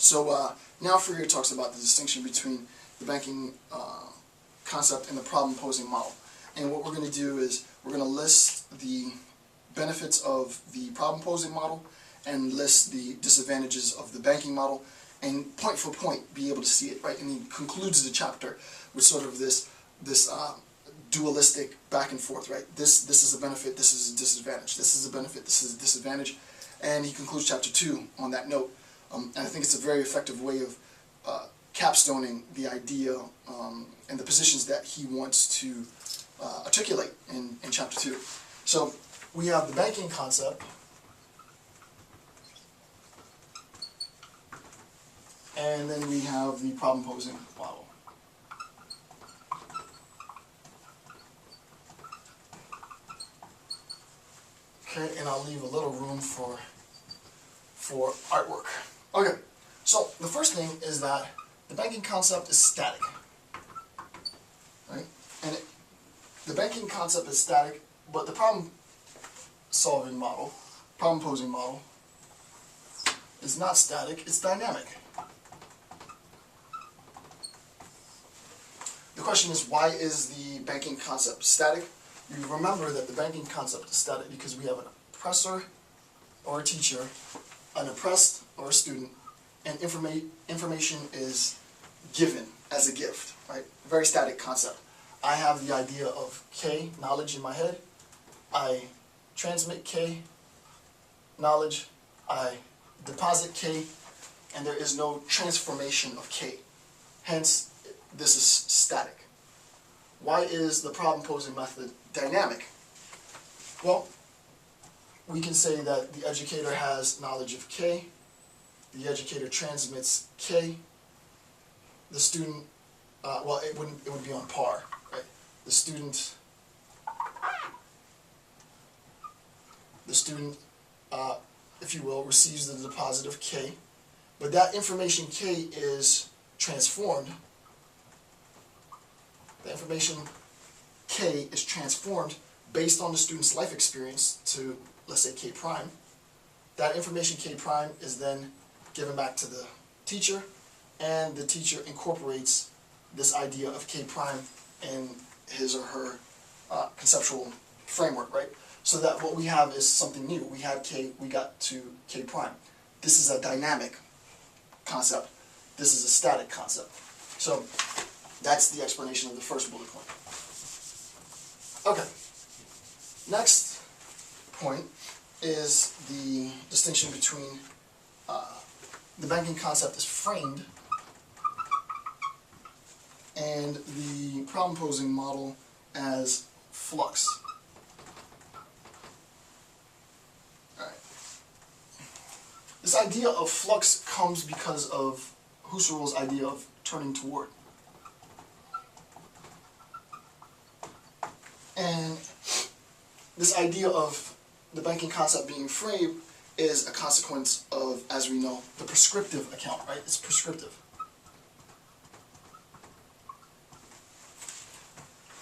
So now Freire talks about the distinction between the banking concept and the problem-posing model. And what we're going to do is we're going to list the benefits of the problem-posing model and list the disadvantages of the banking model, and point for point be able to see it, right? And he concludes the chapter with sort of this dualistic back and forth, right? This is a benefit, this is a disadvantage. This is a benefit, this is a disadvantage. And he concludes chapter 2 on that note. And I think it's a very effective way of capstoning the idea and the positions that he wants to articulate in chapter 2. So we have the banking concept, and then we have the problem-posing model. Okay, and I'll leave a little room for artwork. Okay, so the first thing is that the banking concept is static, right? And the banking concept is static, but the problem-solving model, problem-posing model, is not static, it's dynamic. The question is, why is the banking concept static? You remember that the banking concept is static because we have an oppressor or a teacher, an oppressed or a student, and information is given as a gift, right? Very static concept. I have the idea of K, knowledge, in my head. I transmit K, knowledge. I deposit K, and there is no transformation of K. Hence, this is static. Why is the problem-posing method dynamic? Well, we can say that the educator has knowledge of K, the educator transmits K, the student, well, it would be on par, right? The student, if you will, receives the deposit of K, but that information K is transformed. The information K is transformed based on the student's life experience to, let's say, K prime. That information K prime is then given back to the teacher, and the teacher incorporates this idea of K prime in his or her conceptual framework, right? So that what we have is something new. We had K, we got to K prime. This is a dynamic concept. This is a static concept. So that's the explanation of the first bullet point. Okay. Next point is the distinction between the banking concept is framed and the problem-posing model as flux. All right. This idea of flux comes because of Husserl's idea of turning toward. And this idea of the banking concept being framed is a consequence of, as we know, the prescriptive account, right? It's prescriptive.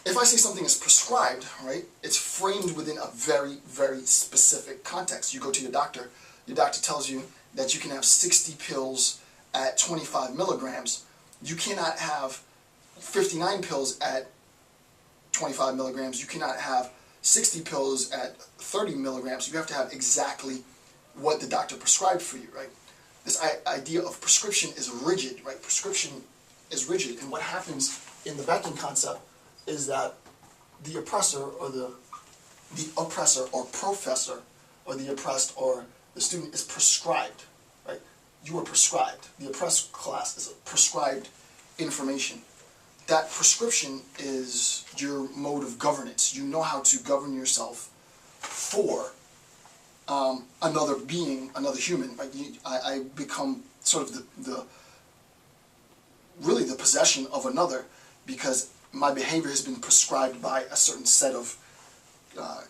If I say something is prescribed, right, it's framed within a very, very specific context. You go to your doctor tells you that you can have 60 pills at 25 milligrams. You cannot have 59 pills at 25 milligrams. You cannot have 60 pills at 30 milligrams. You have to have exactly what the doctor prescribed for you, right? This idea of prescription is rigid, right? Prescription is rigid, and what happens in the banking concept is that the oppressor or the oppressor or professor or the oppressed or the student is prescribed, right? You are prescribed. The oppressed class is prescribed information. That prescription is your mode of governance. You know how to govern yourself for another being, another human. Right? I become sort of really the possession of another because my behavior has been prescribed by a certain set of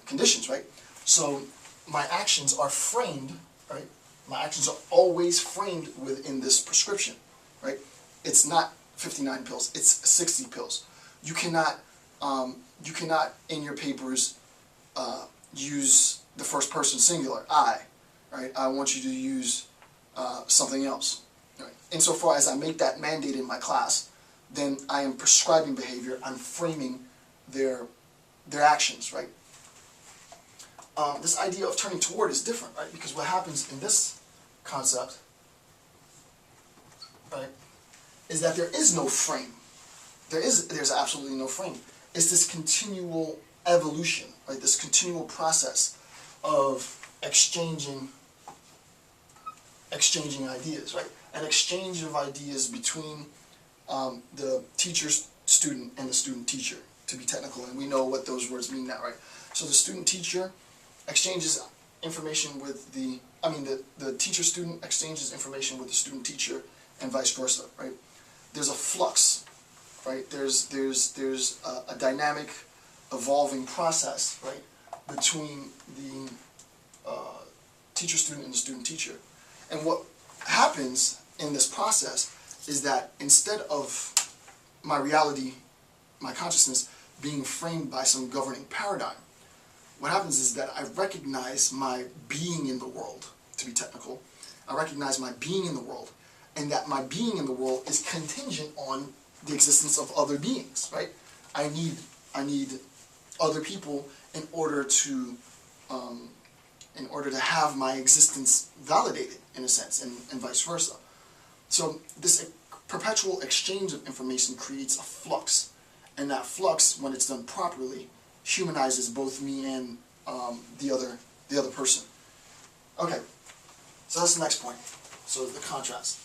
conditions, right? So my actions are framed, right? My actions are always framed within this prescription, right? It's not 59 pills, it's 60 pills. You cannot in your papers use the first person singular, I, right? I want you to use something else, right? insofar as I make that mandate in my class, then I am prescribing behavior, I'm framing their actions, right? This idea of turning toward is different, right? Because what happens in this concept, right, is that there is no frame. There's absolutely no frame. It's this continual evolution, right? This continual process of exchanging ideas, right? An exchange of ideas between the teacher-student and the student-teacher, to be technical, and we know what those words mean now, right? So the student-teacher exchanges information with the teacher-student exchanges information with the student-teacher, and vice versa, right? There's a flux, right? There's a dynamic, evolving process, right, between the teacher-student and the student-teacher. And what happens in this process is that instead of my reality, my consciousness, being framed by some governing paradigm, what happens is that I recognize my being in the world, to be technical. I recognize my being in the world, and that my being in the world is contingent on the existence of other beings, right? I need other people in order to have my existence validated, in a sense, and vice versa. So this perpetual exchange of information creates a flux, and that flux, when it's done properly, humanizes both me and the other person. Okay, so that's the next point. So the contrast.